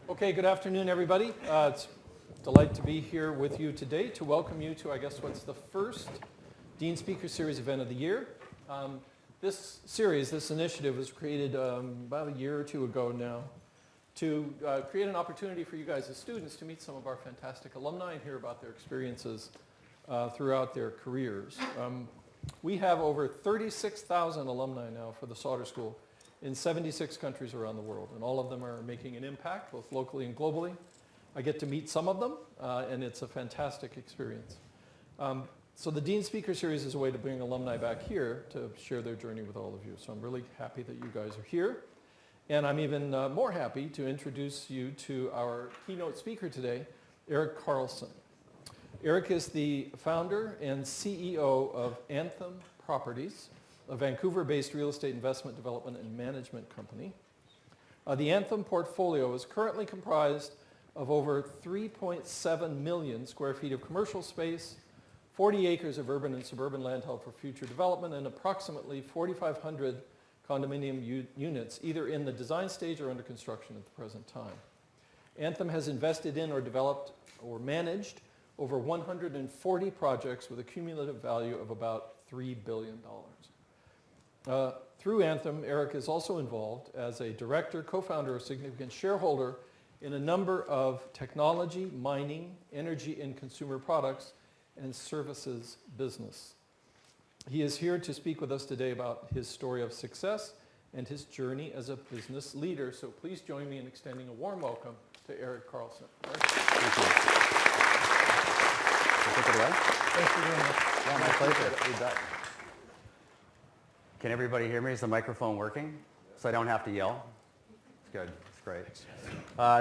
Okay, good afternoon, everybody. It's a delight to be here with you today to welcome you to, I guess, what's the first Dean Speaker Series event of the year. This series, this initiative was created about a year or two ago now to create an opportunity for you guys as students to meet some of our fantastic alumni and hear about their experiences throughout their careers. We have over 36,000 alumni now for the Sauder School in 76 countries around the world, and all of them are making an impact, both locally and globally. I get to meet some of them, and it's a fantastic experience. So the Dean Speaker Series is a way to bring alumni back here to share their journey with all of you. So I'm really happy that you guys are here. And I'm even more happy to introduce you to our keynote speaker today, Eric Carlson. Eric is the founder and CEO of Anthem Properties, a Vancouver-based real estate investment development and management company. The Anthem portfolio is currently comprised of over 3.7 million square feet of commercial space, 40 acres of urban and suburban land held for future development, and approximately 4,500 condominium units, either in the design stage or under construction at the present time. Anthem has invested in or developed or managed over 140 projects with a cumulative value of about $3 billion. Through Anthem, Eric is also involved as a director, co-founder, or significant shareholder in a number of technology, mining, energy, and consumer products and services business. He is here to speak with us today about his story of success and his journey as a business leader. So please join me in extending a warm welcome to Eric Carlson. Eric? Thank you. Take it away. Thanks for doing this. Yeah, my pleasure. You bet. Can everybody hear me? Is the microphone working? So I don't have to yell? It's good. It's great.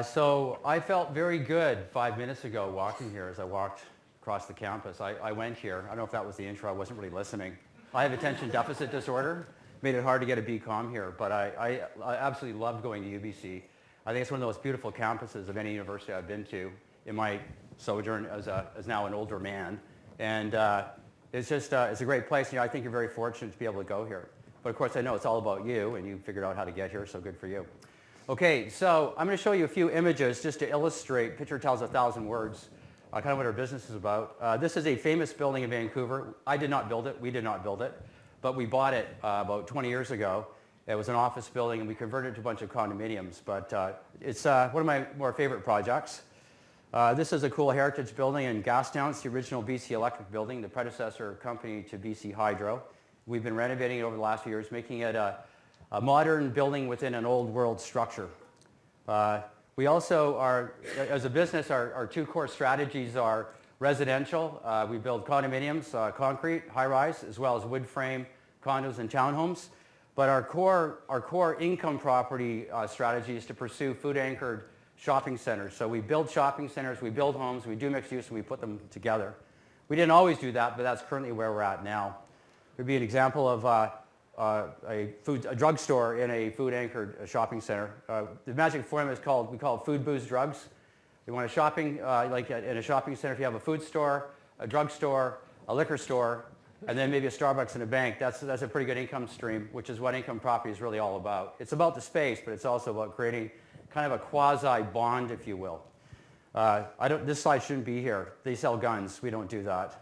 So I felt very good 5 minutes ago walking here as I walked across the campus. I went here. I don't know if that was the intro. I wasn't really listening. I have attention deficit disorder. Made it hard to get a BCom here, but I absolutely loved going to UBC. I think it's one of the most beautiful campuses of any university I've been to in my sojourn as now an older man. And it's just, it's a great place. You know, I think you're very fortunate to be able to go here. But of course, I know it's all about you, and you figured out how to get here, so good for you. Okay, so I'm going to show you a few images just to illustrate, picture tells 1,000 words, kind of what our business is about. This is a famous building in Vancouver. I did not build it. We did not build it. But we bought it about 20 years ago. It was an office building, and we converted it to a bunch of condominiums. But it's one of my more favorite projects. This is a cool heritage building in Gastown. It's the original BC Electric building, the predecessor company to BC Hydro. We've been renovating it over the last few years, making it a modern building within an old world structure. We also are, as a business, our two core strategies are residential. We build condominiums, concrete, high-rise, as well as wood frame condos and townhomes. But our core income property strategy is to pursue food-anchored shopping centers. So we build shopping centers, we build homes, we do mixed use, and we put them together. We didn't always do that, but that's currently where we're at now. There'd be an example of a drugstore in a food-anchored shopping center. The magic formula is we call it food, booze, drugs. You want a shopping, like in a shopping center, if you have a food store, a drugstore, a liquor store, and then maybe a Starbucks and a bank, that's a pretty good income stream, which is what income property is really all about. It's about the space, but it's also about creating kind of a quasi-bond, if you will. This slide shouldn't be here. They sell guns. We don't do that.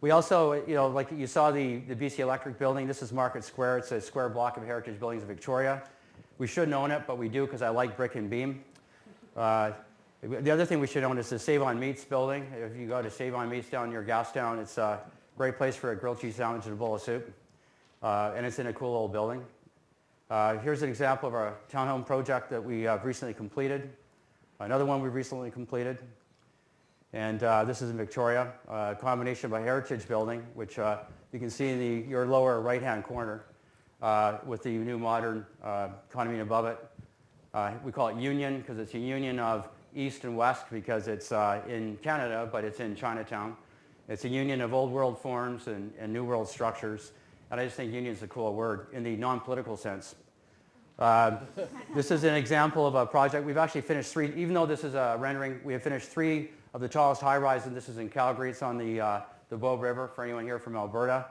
We also, you know, like you saw the BC Electric building. This is Market Square. It's a square block of heritage buildings in Victoria. We shouldn't own it, but we do because I like brick and beam. The other thing we should own is the Save on Meats building. If you go to Save on Meats down near Gastown, it's a great place for a grilled cheese sandwich and a bowl of soup. And it's in a cool old building. Here's an example of our townhome project that we have recently completed. Another one we've recently completed. And this is in Victoria, a combination of a heritage building, which you can see in your lower right-hand corner with the new modern condominium above it. We call it Union because it's a union of East and West because it's in Canada, but it's in Chinatown. It's a union of old world forms and new world structures. And I just think union is a cool word in the non-political sense. This is an example of a project. We've actually finished 3, even though this is a rendering, we have finished 3 of the tallest high-rise, and this is in Calgary. It's on the Bow River, for anyone here from Alberta.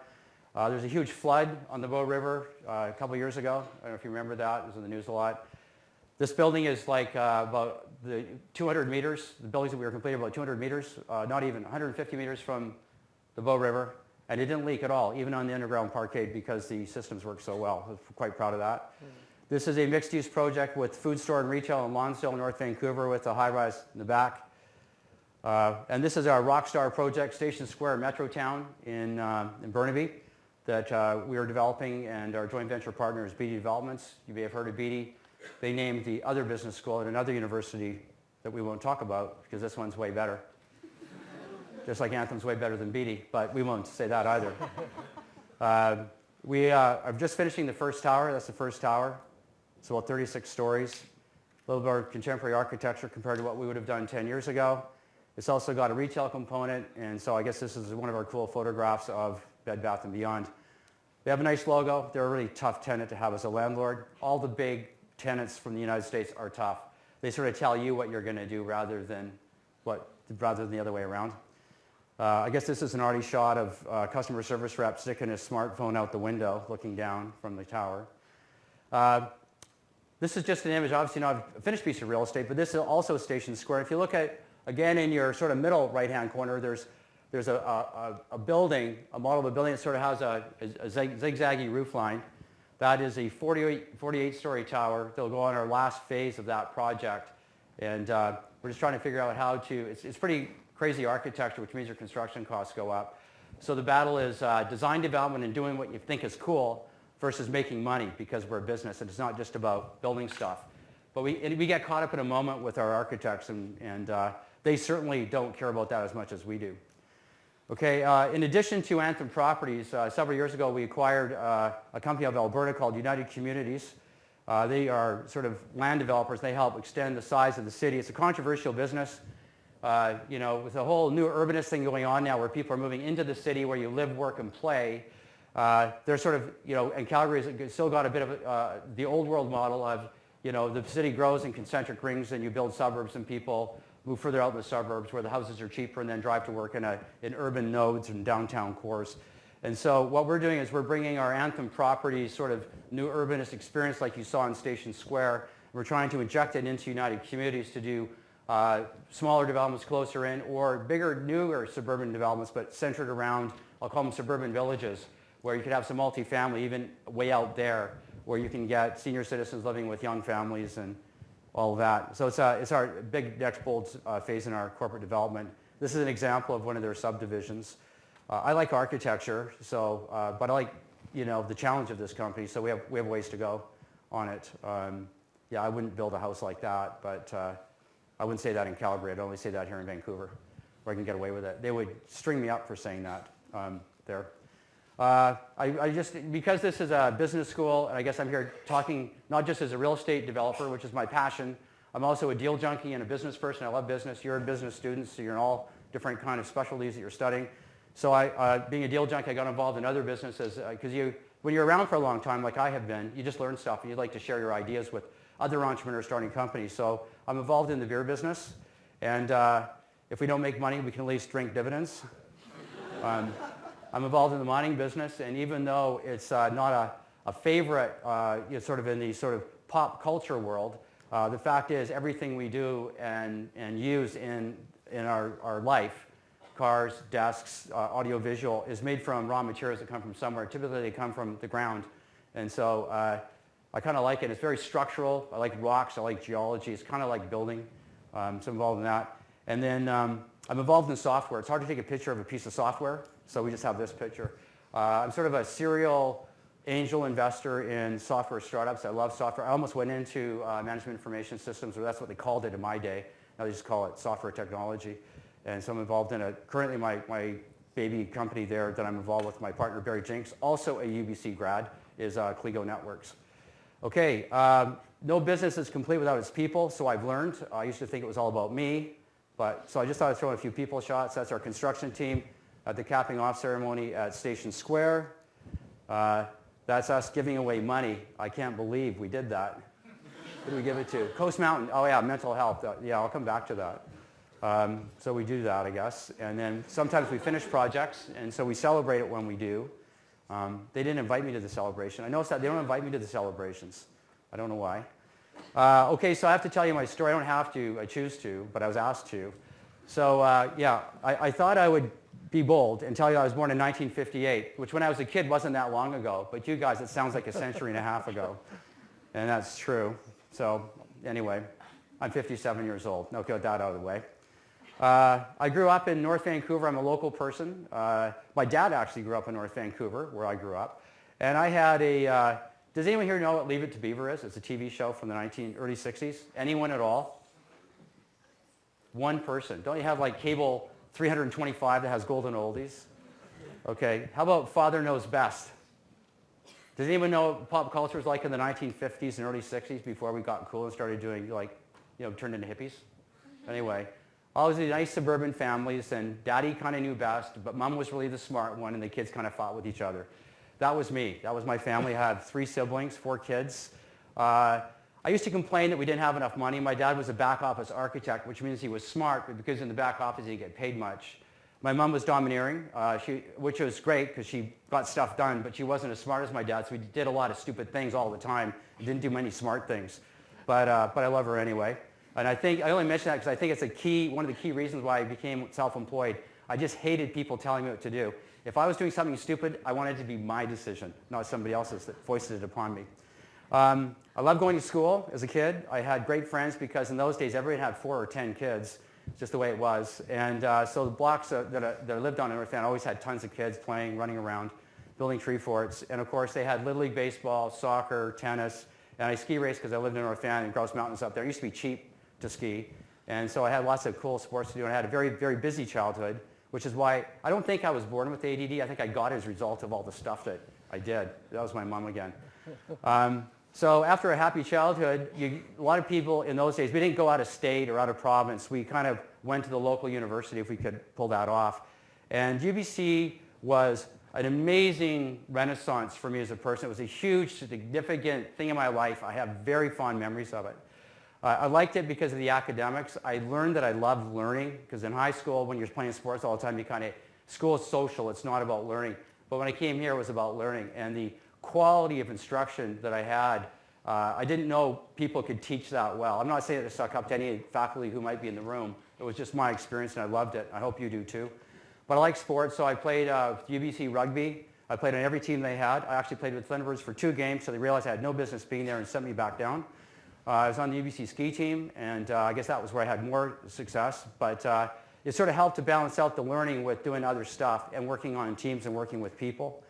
There's a huge flood on the Bow River a couple years ago. I don't know if you remember that. It was in the news a lot. This building is like about the 200 meters, the buildings that we were completing about 200 meters, not even 150 meters from the Bow River, and it didn't leak at all, even on the underground parkade, because the systems work so well. I'm quite proud of that. This is a mixed-use project with food store and retail in Lonsdale, North Vancouver, with a high-rise in the back. And this is our Rockstar project, Station Square, Metrotown in Burnaby, that we are developing, and our joint venture partner is BD Developments. You may have heard of BD. They named the other business school at another university that we won't talk about, because this one's way better. Just like Anthem's way better than BD, but we won't say that either. We are just finishing the first tower. That's the first tower. It's about 36 stories. A little more contemporary architecture compared to what we would have done 10 years ago. It's also got a retail component, and so I guess this is one of our cool photographs of Bed Bath & Beyond. They have a nice logo. They're a really tough tenant to have as a landlord. All the big tenants from the United States are tough. They sort of tell you what you're going to do rather than the other way around. I guess this is an arty shot of a customer service rep sticking his smartphone out the window, looking down from the tower. This is just an image, obviously not a finished piece of real estate, but this is also Station Square. If you look at, again, in your sort of middle right-hand corner, there's a building, a model of a building that sort of has a zigzaggy roof line. That is a 48-story tower. They'll go on our last phase of that project. And we're just trying to figure out how to, it's pretty crazy architecture, which means your construction costs go up. So the battle is design development and doing what you think is cool versus making money, because we're a business and it's not just about building stuff. But we get caught up in a moment with our architects, and they certainly don't care about that as much as we do. Okay, in addition to Anthem Properties, several years ago we acquired a company out of Alberta called United Communities. They are sort of land developers. They help extend the size of the city. It's a controversial business. With a whole new urbanist thing going on now, where people are moving into the city where you live, work, and play. They're sort of, and Calgary's still got a bit of the old world model of, the city grows in concentric rings and you build suburbs and people move further out in the suburbs where the houses are cheaper and then drive to work in urban nodes and downtown cores. And so what we're doing is we're bringing our Anthem Properties sort of new urbanist experience like you saw in Station Square. We're trying to inject it into United Communities to do smaller developments closer in, or bigger, newer suburban developments, but centered around, I'll call them suburban villages, where you could have some multifamily even way out there, where you can get senior citizens living with young families and all of that. So it's our big next bold phase in our corporate development. This is an example of one of their subdivisions. I like architecture, so but I like the challenge of this company. So we have ways to go on it. Yeah, I wouldn't build a house like that, but I wouldn't say that in Calgary. I'd only say that here in Vancouver, where I can get away with it. They would string me up for saying that there. Because this is a business school, and I guess I'm here talking not just as a real estate developer, which is my passion. I'm also a deal junkie and a business person. I love business. You're a business student, so you're in all different kind of specialties that you're studying. So being a deal junkie, I got involved in other businesses because when you're around for a long time, like I have been, you just learn stuff and you'd like to share your ideas with other entrepreneurs starting companies. So I'm involved in the beer business, and if we don't make money, we can at least drink dividends. I'm involved in the mining business, and even though it's not a favorite sort of in the sort of pop culture world, the fact is everything we do and use in our life, cars, desks, audiovisual, is made from raw materials that come from somewhere. Typically they come from the ground, and so I kind of like it. It's very structural. I like rocks. I like geology. It's kind of like building. So I'm involved in that. And then I'm involved in software. It's hard to take a picture of a piece of software, so we just have this picture. I'm sort of a serial angel investor in software startups. I love software. I almost went into management information systems, or that's what they called it in my day. Now they just call it software technology. And so I'm involved in currently my baby company there that I'm involved with, my partner Barry Jinks, also a UBC grad, is Cligo Networks. Okay, no business is complete without its people, so I've learned. I used to think it was all about me, so I just thought I'd throw in a few people shots. That's our construction team at the capping off ceremony at Station Square. That's us giving away money. I can't believe we did that. Who do we give it to? Coast Mountain. Oh yeah, mental health. Yeah, I'll come back to that. So we do that, I guess. And then sometimes we finish projects, and so we celebrate it when we do. They didn't invite me to the celebration. I noticed that they don't invite me to the celebrations. I don't know why. Okay, so I have to tell you my story. I don't have to, I choose to, but I was asked to. So yeah, I thought I would be bold and tell you I was born in 1958, which when I was a kid wasn't that long ago, but you guys, it sounds like a century and a half ago. And that's true. So anyway, I'm 57 years old. Now get that out of the way. I grew up in North Vancouver. I'm a local person. My dad actually grew up in North Vancouver, where I grew up. And I had a, does anyone here know what Leave It to Beaver is? It's a TV show from the early 60s. Anyone at all? One person. Don't you have like cable 325 that has golden oldies? Okay. How about Father Knows Best? Does anyone know what pop culture was like in the 1950s and early 60s before we got cool and started doing like, turned into hippies? Anyway, all these nice suburban families, and daddy kind of knew best, but mom was really the smart one, and the kids kind of fought with each other. That was me. That was my family. I had 3 siblings, 4 kids. I used to complain that we didn't have enough money. My dad was a back office architect, which means he was smart, but because in the back office he didn't get paid much. My mom was domineering, which was great because she got stuff done, but she wasn't as smart as my dad, so we did a lot of stupid things all the time. We didn't do many smart things. But I love her anyway. And I only mention that because I think it's one of the key reasons why I became self-employed. I just hated people telling me what to do. If I was doing something stupid, I wanted it to be my decision, not somebody else's that foisted it upon me. I loved going to school as a kid. I had great friends because in those days, everybody had 4 or 10 kids, just the way it was. And so the blocks that I lived on in North Van always had tons of kids playing, running around, building tree forts. And of course, they had Little League baseball, soccer, tennis, and I ski raced because I lived in North Van and Grouse Mountains up there. It used to be cheap to ski. And so I had lots of cool sports to do. And I had a very, very busy childhood, which is why I don't think I was born with ADD. I think I got it as a result of all the stuff that I did. That was my mom again. So after a happy childhood, a lot of people in those days, we didn't go out of state or out of province. We kind of went to the local university if we could pull that off. And UBC was an amazing renaissance for me as a person. It was a huge, significant thing in my life. I have very fond memories of it. I liked it because of the academics. I learned that I loved learning because in high school, when you're playing sports all the time, school is social. It's not about learning. But when I came here, it was about learning. And the quality of instruction that I had, I didn't know people could teach that well. I'm not saying that to suck up to any faculty who might be in the room. It was just my experience, and I loved it. I hope you do too. But I like sports, so I played UBC rugby. I played on every team they had. I actually played with Thunderbirds for 2 games, so they realized I had no business being there and sent me back down. I was on the UBC ski team, and I guess that was where I had more success. But it sort of helped to balance out the learning with doing other stuff and working on teams and working with people.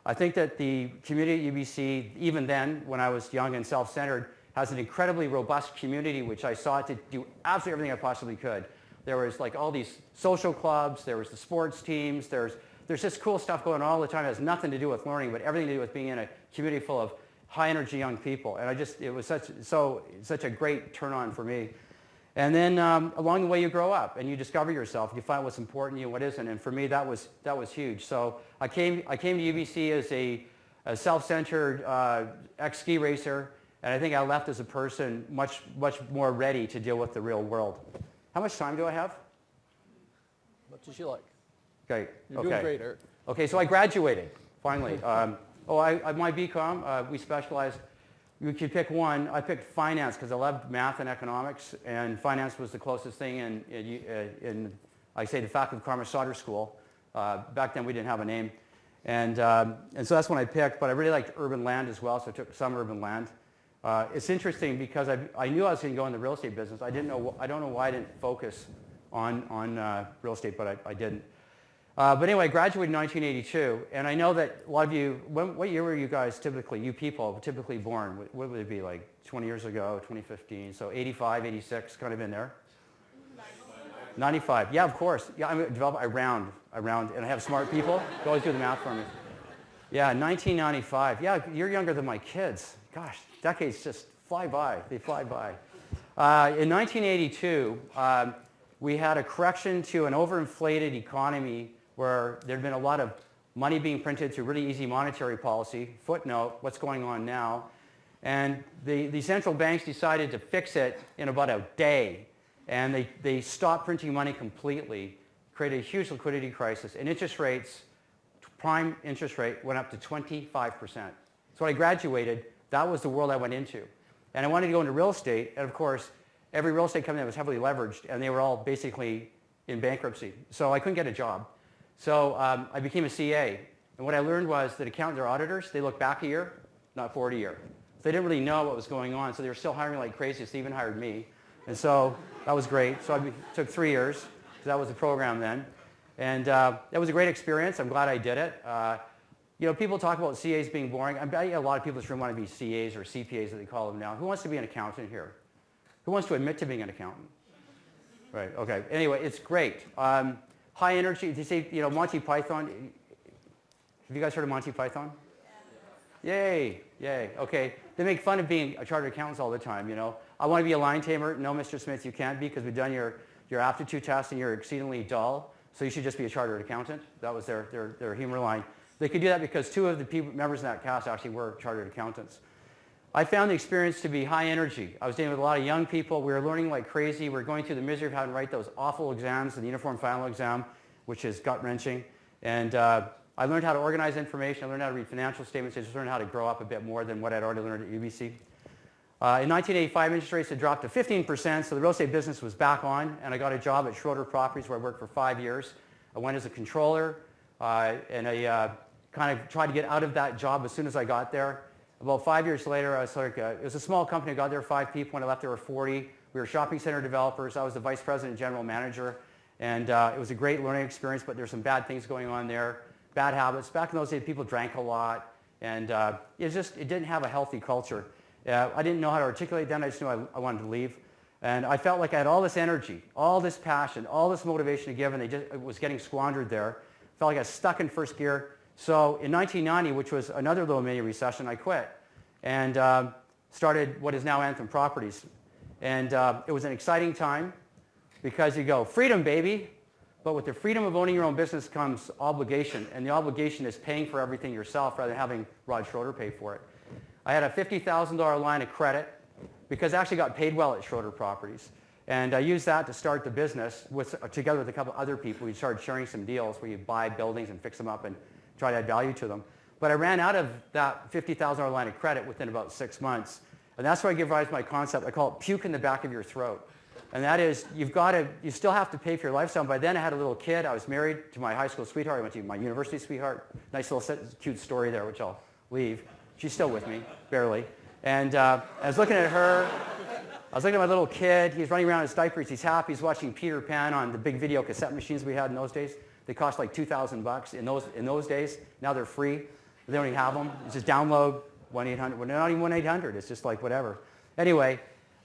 I think that the community at UBC, even then, when I was young and self-centered, has an incredibly robust community, which I sought to do absolutely everything I possibly could. There was like all these social clubs, there was the sports teams, there's just cool stuff going on all the time. It has nothing to do with learning, but everything to do with being in a community full of high-energy young people. And it was such a great turn-on for me. And then along the way, you grow up and you discover yourself. You find what's important to you and what isn't. And for me, that was huge. So I came to UBC as a self-centered ex-ski racer, and I think I left as a person much more ready to deal with the real world. How much time do I have? Much as you like. Okay. You're doing great, Eric. Okay, so I graduated finally. My BCom, we specialized. You could pick one. I picked finance because I loved math and economics, and finance was the closest thing in I say, the Faculty of Commerce Sauder School. Back then we didn't have a name. And so that's when I picked, but I really liked urban land as well, so I took some urban land. It's interesting because I knew I was going to go in the real estate business. I don't know why I didn't focus on real estate, but I didn't. But anyway, I graduated in 1982, and I know that a lot of you, what year were you guys typically, you people, typically born? What would it be, like 20 years ago, 2015? So 85, 86, kind of in there? 95. Yeah, of course. Yeah, I'm a developer. I round, and I have smart people who always do the math for me. Yeah, 1995. Yeah, you're younger than my kids. Gosh, decades just fly by. They fly by. In 1982, we had a correction to an overinflated economy where there had been a lot of money being printed through really easy monetary policy. Footnote, what's going on now? And the central banks decided to fix it in about a day. And they stopped printing money completely, created a huge liquidity crisis, and interest rates, prime interest rate, went up to 25%. So when I graduated, that was the world I went into. And I wanted to go into real estate, and of course, every real estate company was heavily leveraged, and they were all basically in bankruptcy. So I couldn't get a job. So I became a CA. And what I learned was that accountants or auditors, they look back a year, not forward a year. So they didn't really know what was going on, so they were still hiring like crazy, so they even hired me. And so that was great. So it took 3 years, because that was the program then. And that was a great experience. I'm glad I did it. You know, people talk about CAs being boring. I bet you a lot of people in this room want to be CAs or CPAs, as they call them now. Who wants to be an accountant here? Who wants to admit to being an accountant? Right, okay. Anyway, it's great. High energy. They say, you know, Monty Python. Have you guys heard of Monty Python? Yeah. Yay, yay. Okay. They make fun of being a chartered accountants all the time, you know. I want to be a line tamer. No, Mr. Smith, you can't be, because we've done your aptitude test and you're exceedingly dull. So you should just be a chartered accountant. That was their humor line. They could do that because 2 of the members in that cast actually were chartered accountants. I found the experience to be high energy. I was dealing with a lot of young people. We were learning like crazy. We were going through the misery of having to write those awful exams, the uniform final exam, which is gut-wrenching. And I learned how to organize information. I learned how to read financial statements. I just learned how to grow up a bit more than what I'd already learned at UBC. In 1985, interest rates had dropped to 15%, so the real estate business was back on, and I got a job at Shareholder Properties where I worked for 5 years. I went as a controller, and I kind of tried to get out of that job as soon as I got there. About 5 years later, I was like, it was a small company. I got there 5 people. When I left, there were 40. We were shopping center developers. I was the vice president and general manager, and it was a great learning experience, but there's some bad things going on there, bad habits. Back in those days, people drank a lot, and it didn't have a healthy culture. I didn't know how to articulate then. I just knew I wanted to leave. And I felt like I had all this energy, all this passion, all this motivation to give, and it was getting squandered there. Felt like I was stuck in first gear. So in 1990, which was another little mini recession, I quit and started what is now Anthem Properties. And it was an exciting time because you go, freedom, baby. But with the freedom of owning your own business comes obligation, and the obligation is paying for everything yourself rather than having Rod Schroeder pay for it. I had a $50,000 line of credit because I actually got paid well at Schroeder Properties. And I used that to start the business together with a couple other people. We started sharing some deals where you buy buildings and fix them up and try to add value to them. But I ran out of that $50,000 line of credit within about 6 months. And that's where I give rise to my concept. I call it puke in the back of your throat. And that is, you still have to pay for your lifestyle. By then I had a little kid. I was married to my high school sweetheart. I went to my university sweetheart. Nice little cute story there, which I'll leave. She's still with me, barely. And I was looking at her. I was looking at my little kid. He's running around in his diapers. He's happy. He's watching Peter Pan on the big video cassette machines we had in those days. They cost like $2,000 in those days. Now they're free. They don't even have them. You just download 1-800. Well, not even 1-800. It's just like whatever. Anyway,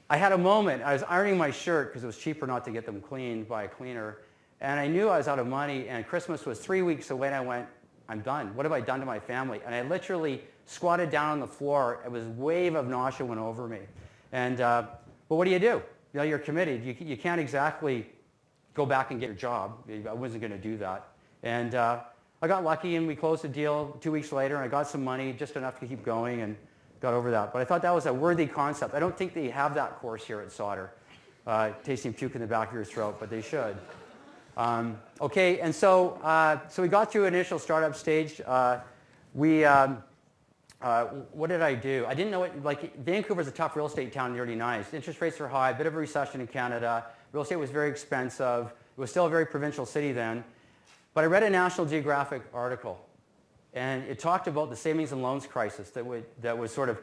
I had a moment. I was ironing my shirt because it was cheaper not to get them cleaned by a cleaner. And I knew I was out of money. And Christmas was 3 weeks away. And I went, I'm done. What have I done to my family? And I literally squatted down on the floor. It was a wave of nausea went over me. And but what do? You know, you're committed. You can't exactly go back and get your job. I wasn't going to do that. And I got lucky and we closed the deal 2 weeks later, and I got some money, just enough to keep going, and got over that. But I thought that was a worthy concept. I don't think they have that course here at Sauder, tasting puke in the back of your throat, but they should. Okay, and so we got through initial startup stage. What did I do? I didn't know it. Like, Vancouver's a tough real estate town in the early 90s. Interest rates were high, a bit of a recession in Canada. Real estate was very expensive. It was still a very provincial city then. But I read a National Geographic article, and it talked about the savings and loans crisis that was sort of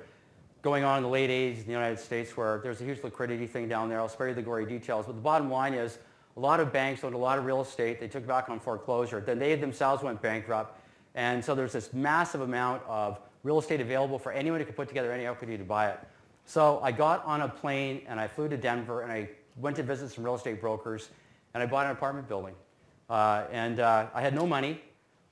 going on in the late 80s in the United States, where there's a huge liquidity thing down there. I'll spare you the gory details. But the bottom line is, a lot of banks owned a lot of real estate. They took back on foreclosure. Then they themselves went bankrupt. And so there's this massive amount of real estate available for anyone who could put together any equity to buy it. So I got on a plane and I flew to Denver and I went to visit some real estate brokers and I bought an apartment building. I had no money,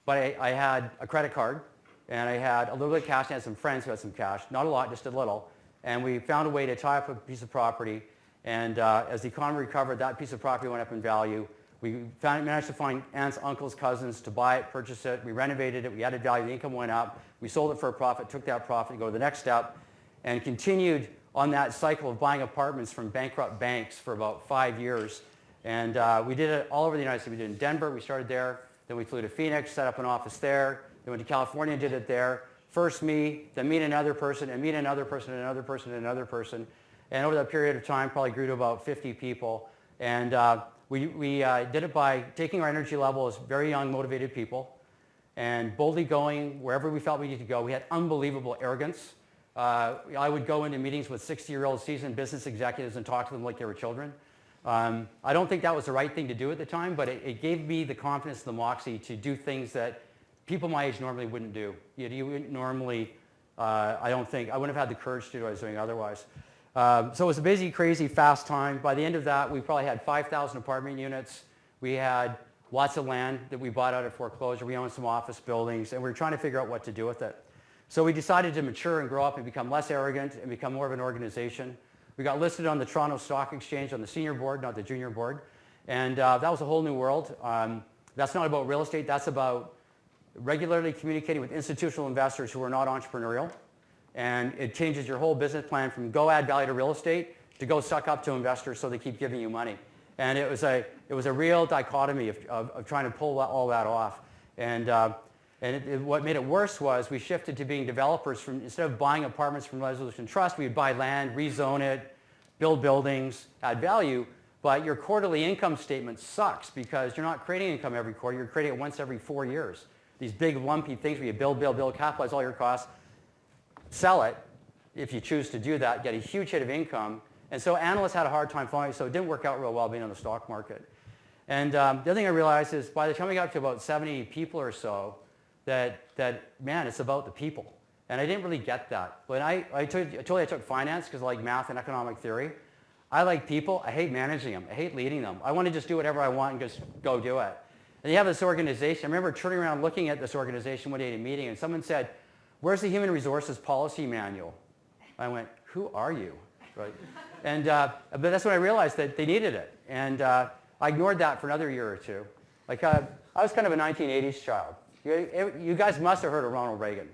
but I had a credit card and I had a little bit of cash and I had some friends who had some cash. Not a lot, just a little. And we found a way to tie up a piece of property. And as the economy recovered, that piece of property went up in value. We managed to find aunts, uncles, cousins to buy it, purchase it. We renovated it. We added value. The income went up. We sold it for a profit, took that profit, go to the next step, and continued on that cycle of buying apartments from bankrupt banks for about 5 years. And we did it all over the United States. We did it in Denver. We started there. Then we flew to Phoenix, set up an office there. Then went to California and did it there. First me, then meet another person, and meet another person, and another person, and another person. And over that period of time, probably grew to about 50 people. And we did it by taking our energy level as very young, motivated people and boldly going wherever we felt we needed to go. We had unbelievable arrogance. I would go into meetings with 60-year-old seasoned business executives and talk to them like they were children. I don't think that was the right thing to do at the time, but it gave me the confidence, the moxie to do things that people my age normally wouldn't do. You wouldn't normally, I wouldn't have had the courage to do what I was doing otherwise. So it was a busy, crazy, fast time. By the end of that, we probably had 5,000 apartment units. We had lots of land that we bought out of foreclosure. We owned some office buildings, and we were trying to figure out what to do with it. So we decided to mature and grow up and become less arrogant and become more of an organization. We got listed on the Toronto Stock Exchange on the senior board, not the junior board. And that was a whole new world. That's not about real estate. That's about regularly communicating with institutional investors who are not entrepreneurial. And it changes your whole business plan from go add value to real estate to go suck up to investors so they keep giving you money. And it was a real dichotomy of trying to pull all that off. And what made it worse was we shifted to being developers. Instead of buying apartments from Resolution Trust, we would buy land, rezone it, build buildings, add value. But your quarterly income statement sucks because you're not creating income every quarter. You're creating it once every 4 years. These big lumpy things where you build, capitalize all your costs, sell it if you choose to do that, get a huge hit of income. And so analysts had a hard time following it, so it didn't work out real well being on the stock market. And the other thing I realized is by the time we got to about 70 people or so, that man, it's about the people. And I didn't really get that. When I told you I took finance because I like math and economic theory. I like people. I hate managing them. I hate leading them. I want to just do whatever I want and just go do it. And you have this organization. I remember turning around looking at this organization one day in a meeting, and someone said, "Where's the human resources policy manual?" I went, "Who are you?" Right? And but that's when I realized that they needed it. And I ignored that for another year or two. Like I was kind of a 1980s child. You guys must have heard of Ronald Reagan.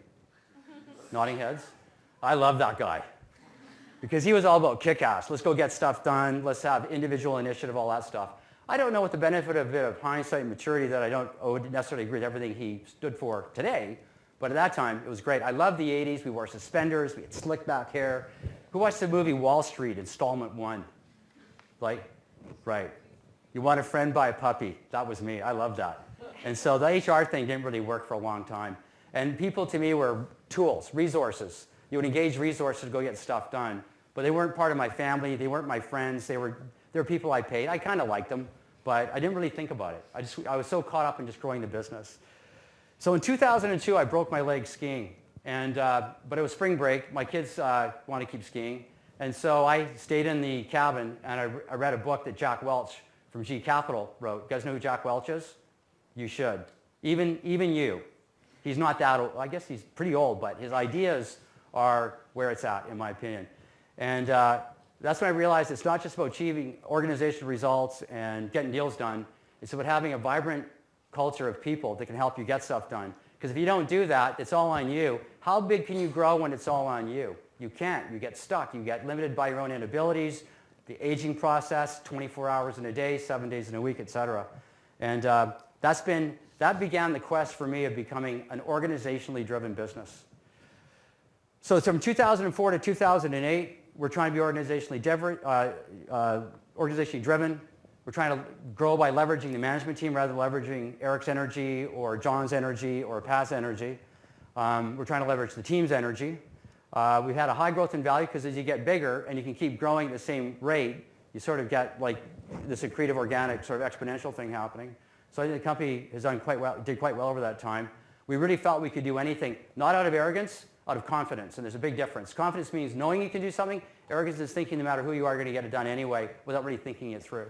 Nodding heads. I love that guy. Because he was all about kick-ass. Let's go get stuff done. Let's have individual initiative, all that stuff. I don't know what the benefit of hindsight and maturity that I don't necessarily agree with everything he stood for today. But at that time, it was great. I loved the 80s. We wore suspenders. We had slick back hair. Who watched the movie Wall Street, Installment 1? Like, right. You want a friend, buy a puppy. That was me. I loved that. And so the HR thing didn't really work for a long time. And people to me were tools, resources. You would engage resources to go get stuff done. But they weren't part of my family. They weren't my friends. They were people I paid. I kind of liked them, but I didn't really think about it. I was so caught up in just growing the business. So in 2002, I broke my leg skiing. But it was spring break. My kids want to keep skiing. And so I stayed in the cabin, and I read a book that Jack Welch from G Capital wrote. You guys know who Jack Welch is? You should. Even you. He's not that old. I guess he's pretty old, but his ideas are where it's at, in my opinion. And that's when I realized it's not just about achieving organizational results and getting deals done. It's about having a vibrant culture of people that can help you get stuff done. Because if you don't do that, it's all on you. How big can you grow when it's all on you? You can't. You get stuck. You get limited by your own inabilities, the aging process, 24 hours in a day, 7 days in a week, et cetera. And that began the quest for me of becoming an organizationally driven business. So from 2004 to 2008, we're trying to be organizationally driven. We're trying to grow by leveraging the management team rather than leveraging Eric's energy or John's energy or Pat's energy. We're trying to leverage the team's energy. We've had a high growth in value because as you get bigger and you can keep growing at the same rate, you sort of get like this accretive, organic, sort of exponential thing happening. So I think the company has did quite well over that time. We really felt we could do anything, not out of arrogance, out of confidence. And there's a big difference. Confidence means knowing you can do something. Arrogance is thinking no matter who you are, you're going to get it done anyway without really thinking it through.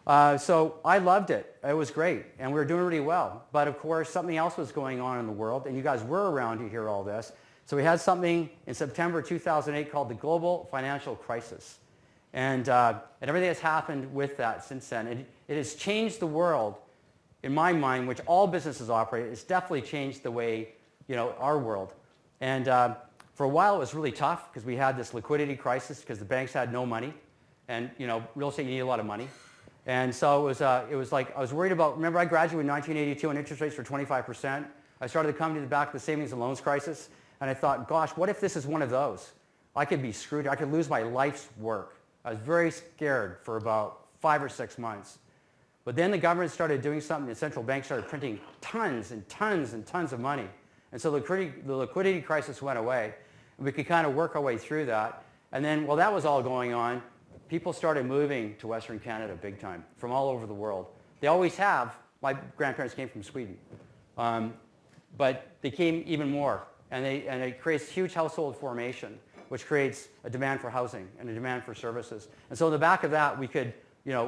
So I loved it. It was great. And we were doing really well. But of course, something else was going on in the world. And you guys were around to hear all this. So we had something in September 2008 called the global financial crisis. And everything that's happened with that since then. It has changed the world, in my mind, which all businesses operate. It's definitely changed the way, our world. And for a while, it was really tough because we had this liquidity crisis because the banks had no money. And, real estate, you need a lot of money. And so it was like I was worried about, remember I graduated in 1982 and interest rates were 25%. I started the company at the back of the savings and loans crisis, and I thought, gosh, what if this is one of those? I could be screwed. I could lose my life's work. I was very scared for about 5 or 6 months. But then the government started doing something. The central bank started printing tons and tons and tons of money. And so the liquidity crisis went away. And we could kind of work our way through that. And then while that was all going on, people started moving to Western Canada big time from all over the world. They always have. My grandparents came from Sweden. But they came even more. And it creates huge household formation, which creates a demand for housing and a demand for services. And so in the back of that, we could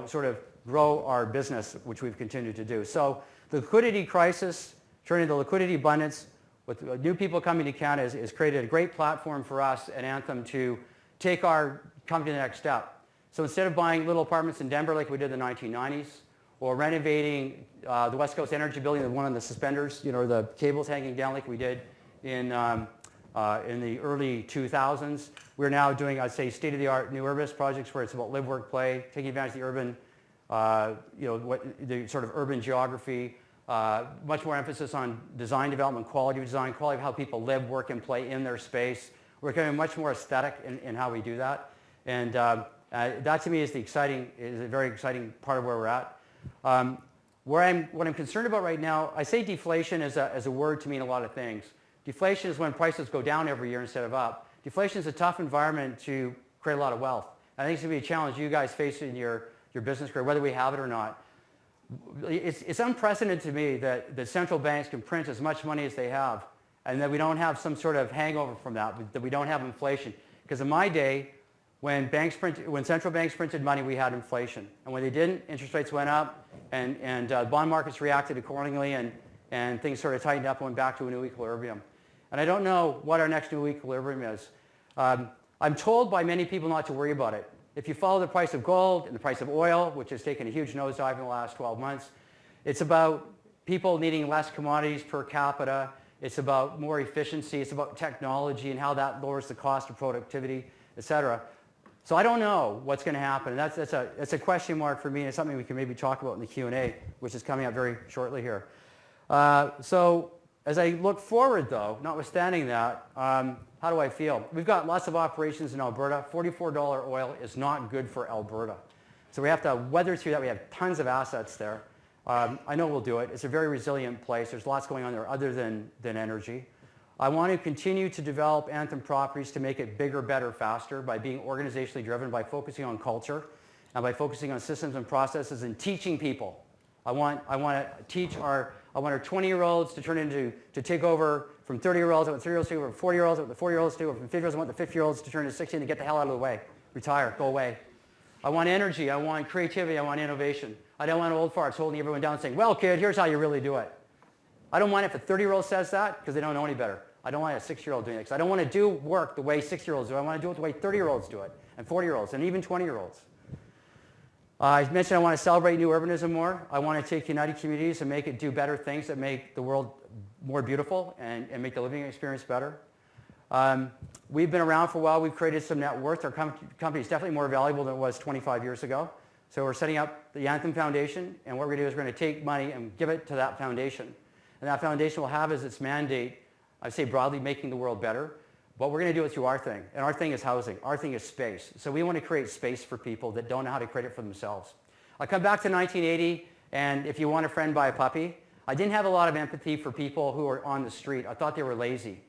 sort of grow our business, which we've continued to do. So the liquidity crisis turning into liquidity abundance with new people coming to Canada has created a great platform for us at Anthem to take our company to the next step. So instead of buying little apartments in Denver like we did in the 1990s, or renovating the West Coast Energy Building, the one on the suspenders, the cables hanging down like we did in the early 2000s, we're now doing, I'd say, state-of-the-art new urbanist projects where it's about live, work, play, taking advantage of the urban the sort of urban geography, much more emphasis on design development, quality of design, quality of how people live, work, and play in their space. We're becoming much more aesthetic in how we do that. And that to me is a very exciting part of where we're at. What I'm concerned about right now, I say deflation as a word to mean a lot of things. Deflation is when prices go down every year instead of up. Deflation is a tough environment to create a lot of wealth. I think it's going to be a challenge you guys face in your business career, whether we have it or not. It's unprecedented to me that central banks can print as much money as they have and that we don't have some sort of hangover from that we don't have inflation. Because in my day, when central banks printed money, we had inflation. And when they didn't, interest rates went up and bond markets reacted accordingly and things sort of tightened up and went back to a new equilibrium. And I don't know what our next new equilibrium is. I'm told by many people not to worry about it. If you follow the price of gold and the price of oil, which has taken a huge nosedive in the last 12 months, it's about people needing less commodities per capita. It's about more efficiency. It's about technology and how that lowers the cost of productivity, et cetera. So I don't know what's going to happen. And that's a question mark for me, and it's something we can maybe talk about in the Q&A, which is coming up very shortly here. So as I look forward, though, notwithstanding that, how do I feel? We've got lots of operations in Alberta. $44 oil is not good for Alberta. So we have to weather through that. We have tons of assets there. I know we'll do it. It's a very resilient place. There's lots going on there other than energy. I want to continue to develop Anthem Properties to make it bigger, better, faster by being organizationally driven, by focusing on culture, and by focusing on systems and processes and teaching people. I want to teach our 20-year-olds to take over from 30-year-olds, I want 30-year-olds to take over from 40-year-olds, I want the 40-year-olds to take over from 50-year-olds, I want the 50-year-olds to turn to 60 and to get the hell out of the way. Retire, go away. I want energy, I want creativity, I want innovation. I don't want old farts holding everyone down and saying, well, kid, here's how you really do it. I don't mind if a 30-year-old says that because they don't know any better. I don't want a 6-year-old doing it because I don't want to do work the way 6-year-olds do. I want to do it the way 30-year-olds do it, and 40-year-olds, and even 20-year-olds. I mentioned I want to celebrate new urbanism more. I want to take United Communities and make it do better things that make the world more beautiful and make the living experience better. We've been around for a while. We've created some net worth. Our company is definitely more valuable than it was 25 years ago. So we're setting up the Anthem Foundation, and what we're going to do is we're going to take money and give it to that foundation. And that foundation will have as its mandate, I'd say broadly, making the world better. But we're going to do it through our thing. And our thing is housing. Our thing is space. So we want to create space for people that don't know how to create it for themselves. I come back to 1980, and if you want a friend, buy a puppy. I didn't have a lot of empathy for people who are on the street. I thought they were lazy.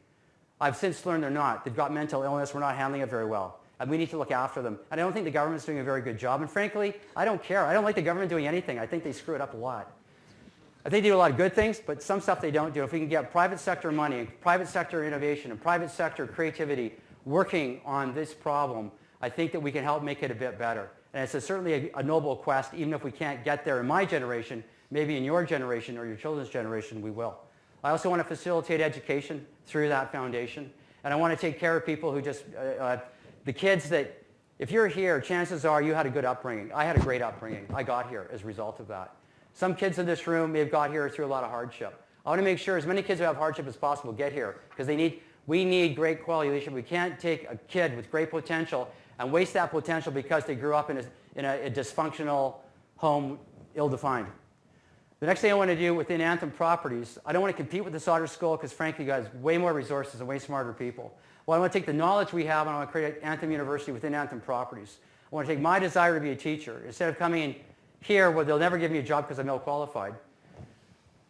I've since learned they're not. They've got mental illness. We're not handling it very well. And we need to look after them. And I don't think the government's doing a very good job. And frankly, I don't care. I don't like the government doing anything. I think they screw it up a lot. I think they do a lot of good things, but some stuff they don't do. If we can get private sector money, and private sector innovation, and private sector creativity working on this problem, I think that we can help make it a bit better. And it's certainly a noble quest, even if we can't get there in my generation, maybe in your generation or your children's generation, we will. I also want to facilitate education through that foundation. And I want to take care of people who just, the kids that, if you're here, chances are you had a good upbringing. I had a great upbringing. I got here as a result of that. Some kids in this room may have got here through a lot of hardship. I want to make sure as many kids who have hardship as possible get here because we need great quality leadership. We can't take a kid with great potential and waste that potential because they grew up in a dysfunctional home, ill-defined. The next thing I want to do within Anthem Properties, I don't want to compete with the Sauder School because frankly, you guys, way more resources and way smarter people. Well, I want to take the knowledge we have and I want to create Anthem University within Anthem Properties. I want to take my desire to be a teacher. Instead of coming in here where they'll never give me a job because I'm ill-qualified,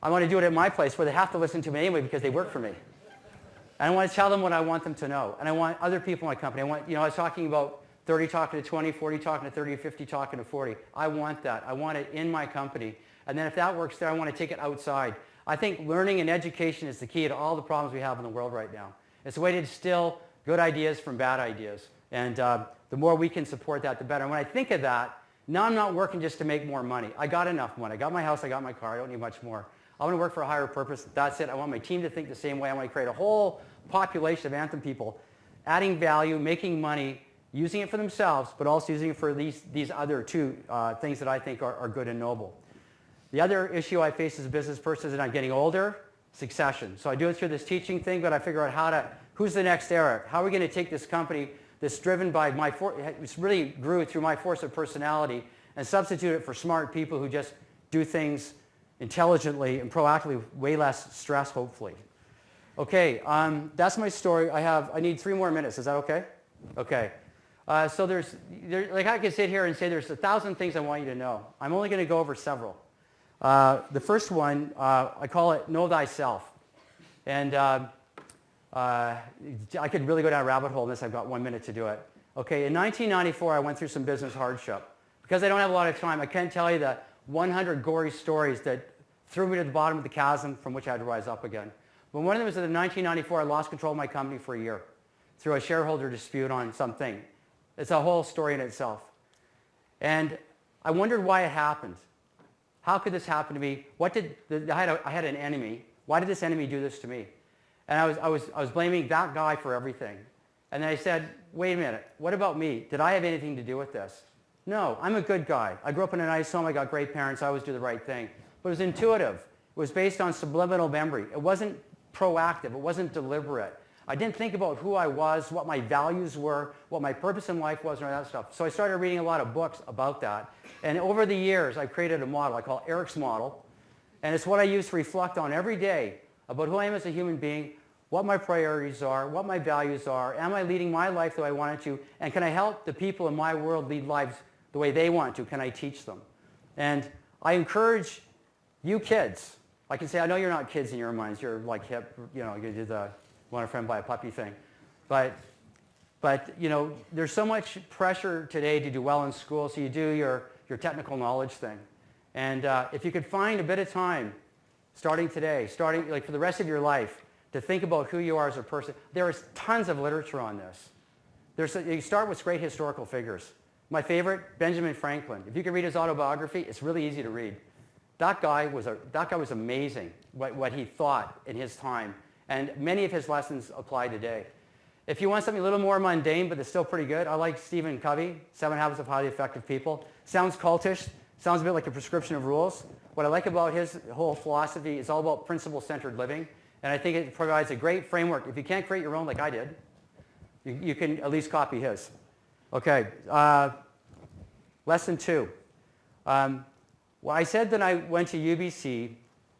I want to do it at my place where they have to listen to me anyway because they work for me. And I want to tell them what I want them to know. And I want other people in my company. I was talking about 30 talking to 20, 40 talking to 30, 50 talking to 40. I want that. I want it in my company. And then if that works there, I want to take it outside. I think learning and education is the key to all the problems we have in the world right now. It's a way to distill good ideas from bad ideas. And the more we can support that, the better. And when I think of that, now I'm not working just to make more money. I got enough money. I got my house, I got my car. I don't need much more. I want to work for a higher purpose. That's it. I want my team to think the same way. I want to create a whole population of Anthem people adding value, making money, using it for themselves, but also using it for these other two things that I think are good and noble. The other issue I face as a business person is that I'm getting older, succession. So I do it through this teaching thing, but I figure out who's the next Eric? How are we going to take this company that's driven by it's really grew through my force of personality and substitute it for smart people who just do things intelligently and proactively, way less stress, hopefully. Okay, that's my story. I need 3 more minutes. Is that okay? Okay. So like I could sit here and say there's 1,000 things I want you to know. I'm only going to go over several. The first one, I call it Know Thyself. And I could really go down a rabbit hole in this. I've got 1 minute to do it. Okay, in 1994, I went through some business hardship. Because I don't have a lot of time, I can't tell you the 100 gory stories that threw me to the bottom of the chasm from which I had to rise up again. But one of them was that in 1994, I lost control of my company for a year through a shareholder dispute on something. It's a whole story in itself. And I wondered why it happened. How could this happen to me? I had an enemy. Why did this enemy do this to me? And I was blaming that guy for everything. And then I said, wait a minute, what about me? Did I have anything to do with this? No, I'm a good guy. I grew up in a nice home. I got great parents. I always do the right thing. But it was intuitive. It was based on subliminal memory. It wasn't proactive. It wasn't deliberate. I didn't think about who I was, what my values were, what my purpose in life was, and all that stuff. So I started reading a lot of books about that. And over the years, I've created a model I call Eric's model. And it's what I use to reflect on every day about who I am as a human being, what my priorities are, what my values are, am I leading my life the way I want it to, and can I help the people in my world lead lives the way they want to? Can I teach them? And I encourage you kids. I can say, I know you're not kids in your minds. You're like hip, you do the want a friend buy a puppy thing. But there's so much pressure today to do well in school, so you do your technical knowledge thing. And if you could find a bit of time, starting today, like for the rest of your life, to think about who you are as a person. There is tons of literature on this. You start with great historical figures. My favorite, Benjamin Franklin. If you can read his autobiography, it's really easy to read. That guy was amazing, what he thought in his time. And many of his lessons apply today. If you want something a little more mundane, but it's still pretty good, I like Stephen Covey, 7 Habits of Highly Effective People. Sounds cultish, sounds a bit like a prescription of rules. What I like about his whole philosophy is all about principle-centered living. And I think it provides a great framework. If you can't create your own like I did, you can at least copy his. Okay, lesson 2. Well, I said that I went to UBC.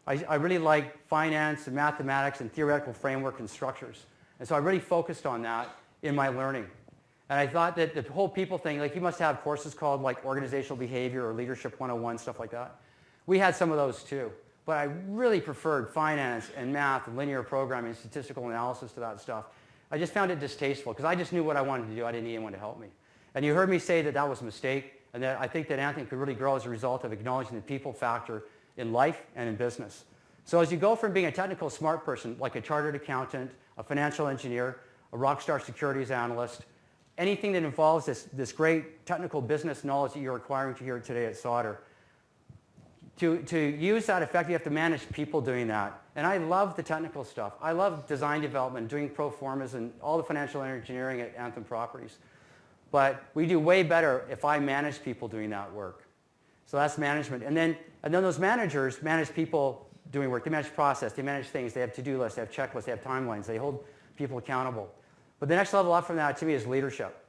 I really like finance and mathematics and theoretical framework and structures. And so I really focused on that in my learning. And I thought that the whole people thing, like you must have courses called like organizational behavior or leadership 101, stuff like that. We had some of those too. But I really preferred finance and math and linear programming and statistical analysis to that stuff. I just found it distasteful because I just knew what I wanted to do. I didn't need anyone to help me. And you heard me say that that was a mistake and that I think that Anthem could really grow as a result of acknowledging the people factor in life and in business. So as you go from being a technical smart person, like a chartered accountant, a financial engineer, a rock star securities analyst, anything that involves this great technical business knowledge that you're acquiring here today at Sauder, to use that effect, you have to manage people doing that. And I love the technical stuff. I love design development, doing pro formas and all the financial engineering at Anthem Properties. But we do way better if I manage people doing that work. So that's management. And then those managers manage people doing work. They manage process. They manage things. They have to-do lists. They have checklists. They have timelines. They hold people accountable. But the next level up from that to me is leadership,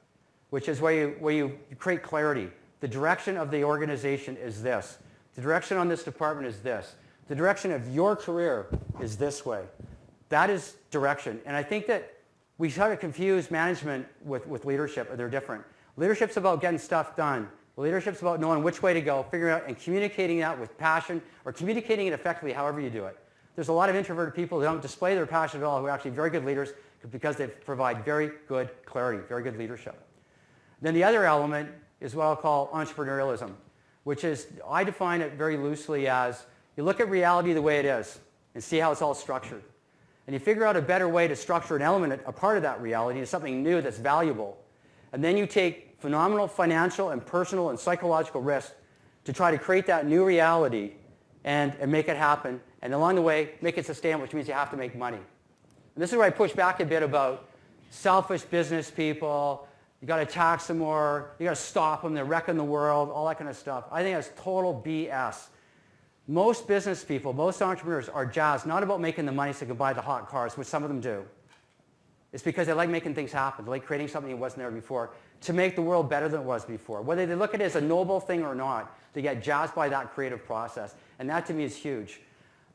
which is where you create clarity. The direction of the organization is this. The direction on this department is this. The direction of your career is this way. That is direction. And I think that we try to confuse management with leadership, or they're different. Leadership's about getting stuff done. Leadership's about knowing which way to go, figuring out and communicating that with passion, or communicating it effectively however you do it. There's a lot of introverted people who don't display their passion at all, who are actually very good leaders because they provide very good clarity, very good leadership. Then the other element is what I'll call entrepreneurialism, which is, I define it very loosely as, you look at reality the way it is and see how it's all structured. And you figure out a better way to structure an element, a part of that reality, to something new that's valuable. And then you take phenomenal financial and personal and psychological risks to try to create that new reality and make it happen. And along the way, make it sustainable, which means you have to make money. And this is where I push back a bit about selfish business people. You got to tax them more. You got to stop them. They're wrecking the world, all that kind of stuff. I think that's total BS. Most business people, most entrepreneurs are jazzed not about making the money so they can buy the hot cars, which some of them do. It's because they like making things happen. They like creating something that wasn't there before to make the world better than it was before. Whether they look at it as a noble thing or not, they get jazzed by that creative process. And that to me is huge.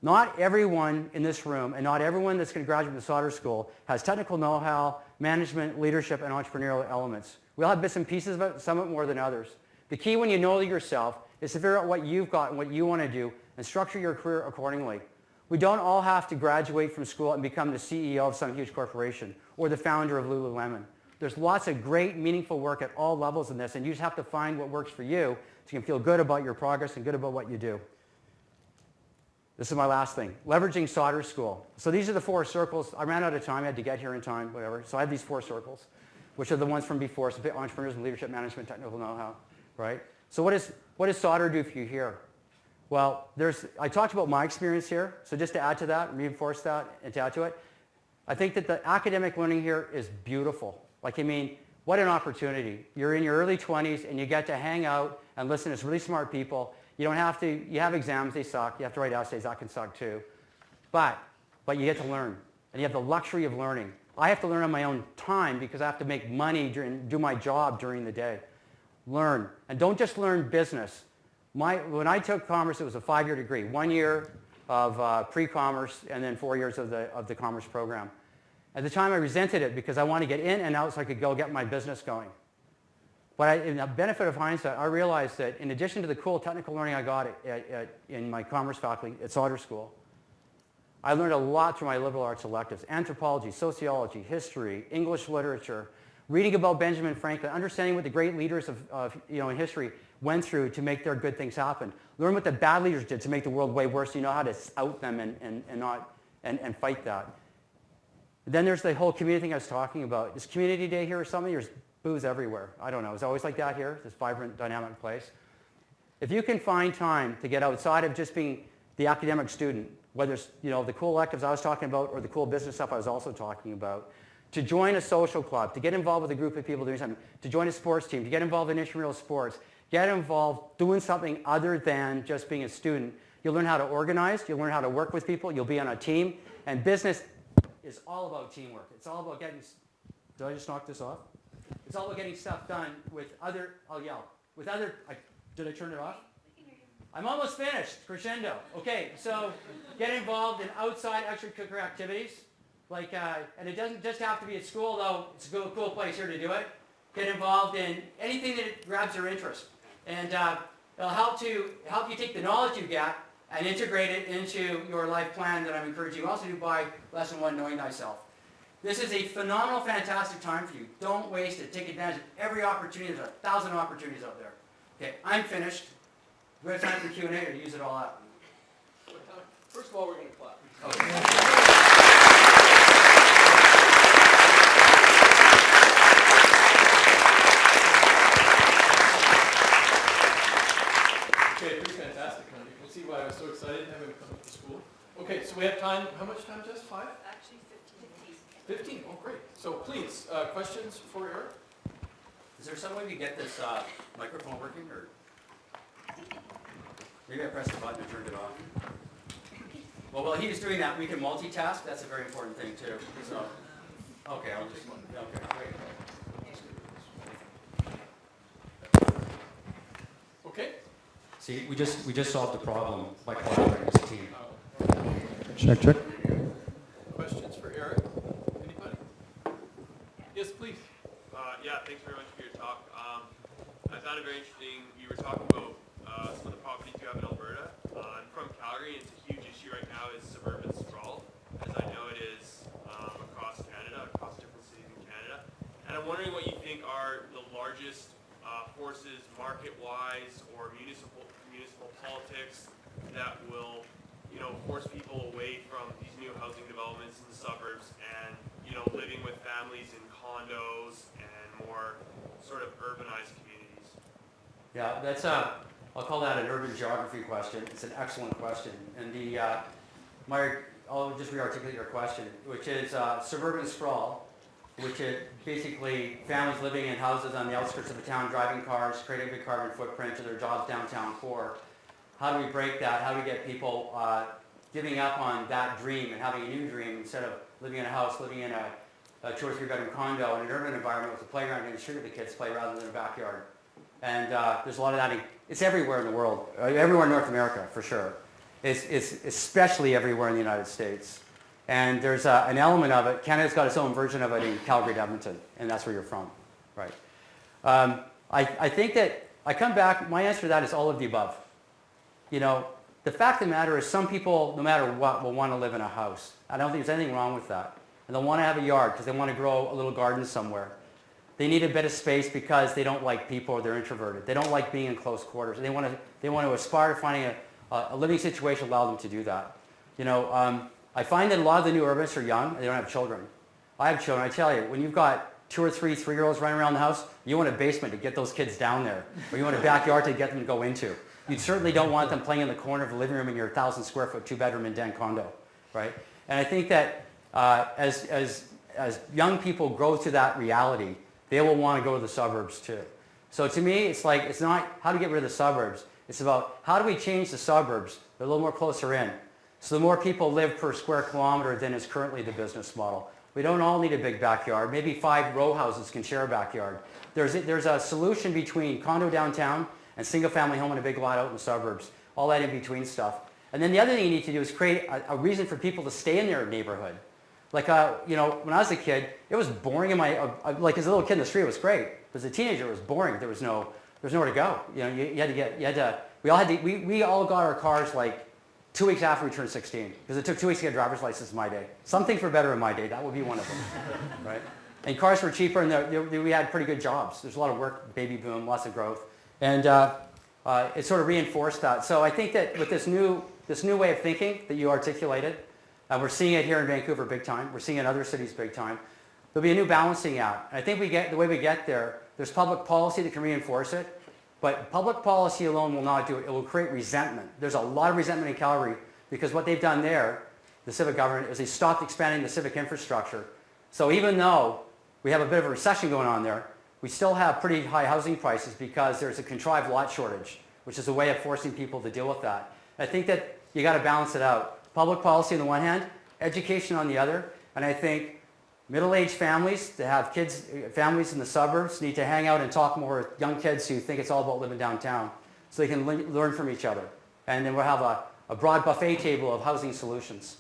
Not everyone in this room and not everyone that's going to graduate from Sauder School has technical know-how, management, leadership, and entrepreneurial elements. We all have bits and pieces of it, some of it more than others. The key when you know yourself is to figure out what you've got and what you want to do and structure your career accordingly. We don't all have to graduate from school and become the CEO of some huge corporation or the founder of Lululemon. There's lots of great, meaningful work at all levels in this, and you just have to find what works for you so you can feel good about your progress and good about what you do. This is my last thing, leveraging Sauder School. So these are the 4 circles. I ran out of time. I had to get here in time, whatever. So I have these 4 circles, which are the ones from before, so entrepreneurs and leadership management, technical know-how, right? So what does Sauder do for you here? Well, I talked about my experience here, so just to add to that, reinforce that, and to add to it, I think that the academic learning here is beautiful. Like, I mean, what an opportunity. You're in your early 20s, and you get to hang out and listen to some really smart people. You don't have to, you have exams, they suck. You have to write essays, that can suck too. But you get to learn, and you have the luxury of learning. I have to learn on my own time because I have to make money, do my job during the day. Learn, and don't just learn business. When I took commerce, it was a 5-year degree, 1 year of pre-commerce and then 4 years of the commerce program. At the time, I resented it because I wanted to get in and out so I could go get my business going. But in the benefit of hindsight, I realized that in addition to the cool technical learning I got in my commerce faculty at Sauder School, I learned a lot through my liberal arts electives: anthropology, sociology, history, English literature, reading about Benjamin Franklin, understanding what the great leaders in history went through to make their good things happen. Learn what the bad leaders did to make the world way worse so you know how to out them and fight that. Then there's the whole community thing I was talking about. Is Community Day here or something? There's booze everywhere. I don't know. It's always like that here, this vibrant, dynamic place. If you can find time to get outside of just being the academic student, whether it's the cool electives I was talking about or the cool business stuff I was also talking about, to join a social club, to get involved with a group of people doing something, to join a sports team, to get involved in intramural sports, get involved doing something other than just being a student. You'll learn how to organize, you'll learn how to work with people, you'll be on a team, and business is all about teamwork. It's all about getting, did I just knock this off? It's all about getting stuff done with other, I'll yell, with other, did I turn it off? I'm almost finished, crescendo. Okay, so get involved in outside extracurricular activities. And it doesn't just have to be at school, though it's a cool place here to do it. Get involved in anything that grabs your interest. And it'll help you take the knowledge you get and integrate it into your life plan that I'm encouraging you also to do by Lesson 1, Knowing Thyself. This is a phenomenal, fantastic time for you. Don't waste it. Take advantage of every opportunity. There's 1,000 opportunities out there. Okay, I'm finished. We have time for Q&A or use it all up? First of all, we're going to clap. Okay. Okay, pretty fantastic, honey. We'll see why I was so excited to have him come to school. Okay, so we have time. How much time, Jess? 5? Actually, 15. 15? Oh, great. So please, questions for Eric? Is there some way we get this microphone working, or maybe I pressed the button and turned it off? Well, while he's doing that, we can multitask. That's a very important thing too. So, okay, I'll just great. Okay. See, we just solved the problem by collaborating as a team. Check. Questions for Eric? Anybody? Yes, please. Yeah, thanks very much for your talk. I found it very interesting. You were talking about some of the properties you have in Alberta. I'm from Calgary, and it's a huge issue right now is suburban sprawl, as I know it is across Canada, across different cities in Canada. And I'm wondering what you think are the largest forces, market-wise or municipal politics, that will, force people away from these new housing developments in the suburbs and, living with families in condos and more sort of urbanized communities. Yeah, that's I'll call that an urban geography question. It's an excellent question. And I'll just re-articulate your question, which is suburban sprawl, which is basically families living in houses on the outskirts of the town, driving cars, creating a big carbon footprint to their jobs downtown core. How do we break that? How do we get people giving up on that dream and having a new dream instead of living in a house, living in a 2 or 3 bedroom condo in an urban environment with a playground and a street where the kids play rather than a backyard? And there's a lot of that. It's everywhere in the world, everywhere in North America for sure. It's especially everywhere in the United States. And there's an element of it. Canada's got its own version of it in Calgary, Edmonton, and that's where you're from, right? I think that I come back. My answer to that is all of the above. The fact of the matter is some people, no matter what, will want to live in a house. I don't think there's anything wrong with that. And they'll want to have a yard because they want to grow a little garden somewhere. They need a bit of space because they don't like people or they're introverted. They don't like being in close quarters. They want to aspire to finding a living situation allow them to do that. I find that a lot of the new urbanists are young and they don't have children. I have children. I tell you, when you've got 2 or 3 3-year-olds running around the house, you want a basement to get those kids down there, or you want a backyard to get them to go into. You certainly don't want them playing in the corner of the living room in your 1,000 square foot 2-bedroom and den condo, right? And I think that as young people grow to that reality, they will want to go to the suburbs too. So to me, it's not how to get rid of the suburbs. It's about how do we change the suburbs? They're a little more closer in. So the more people live per square kilometer than is currently the business model. We don't all need a big backyard. Maybe 5 row houses can share a backyard. There's a solution between condo downtown and single family home and a big lot out in the suburbs. All that in between stuff. And then the other thing you need to do is create a reason for people to stay in their neighborhood. Like, when I was a kid, it was boring in my, like as a little kid in the street, it was great. But as a teenager, it was boring. There was nowhere to go. We all got our cars like 2 weeks after we turned 16, because it took 2 weeks to get a driver's license in my day. Some things were better in my day. That would be one of them, right? And cars were cheaper, and we had pretty good jobs. There's a lot of work, baby boom, lots of growth. And it sort of reinforced that. So I think that with this new way of thinking that you articulated, we're seeing it here in Vancouver big time. We're seeing it in other cities big time. There'll be a new balancing act. And I think the way we get there, there's public policy that can reinforce it. But public policy alone will not do it. It will create resentment. There's a lot of resentment in Calgary because what they've done there, the civic government, is they stopped expanding the civic infrastructure. So even though we have a bit of a recession going on there, we still have pretty high housing prices because there's a contrived lot shortage, which is a way of forcing people to deal with that. I think that you got to balance it out. Public policy on the one hand, education on the other, and I think middle-aged families that have kids, families in the suburbs need to hang out and talk more with young kids who think it's all about living downtown so they can learn from each other. And then we'll have a broad buffet table of housing solutions.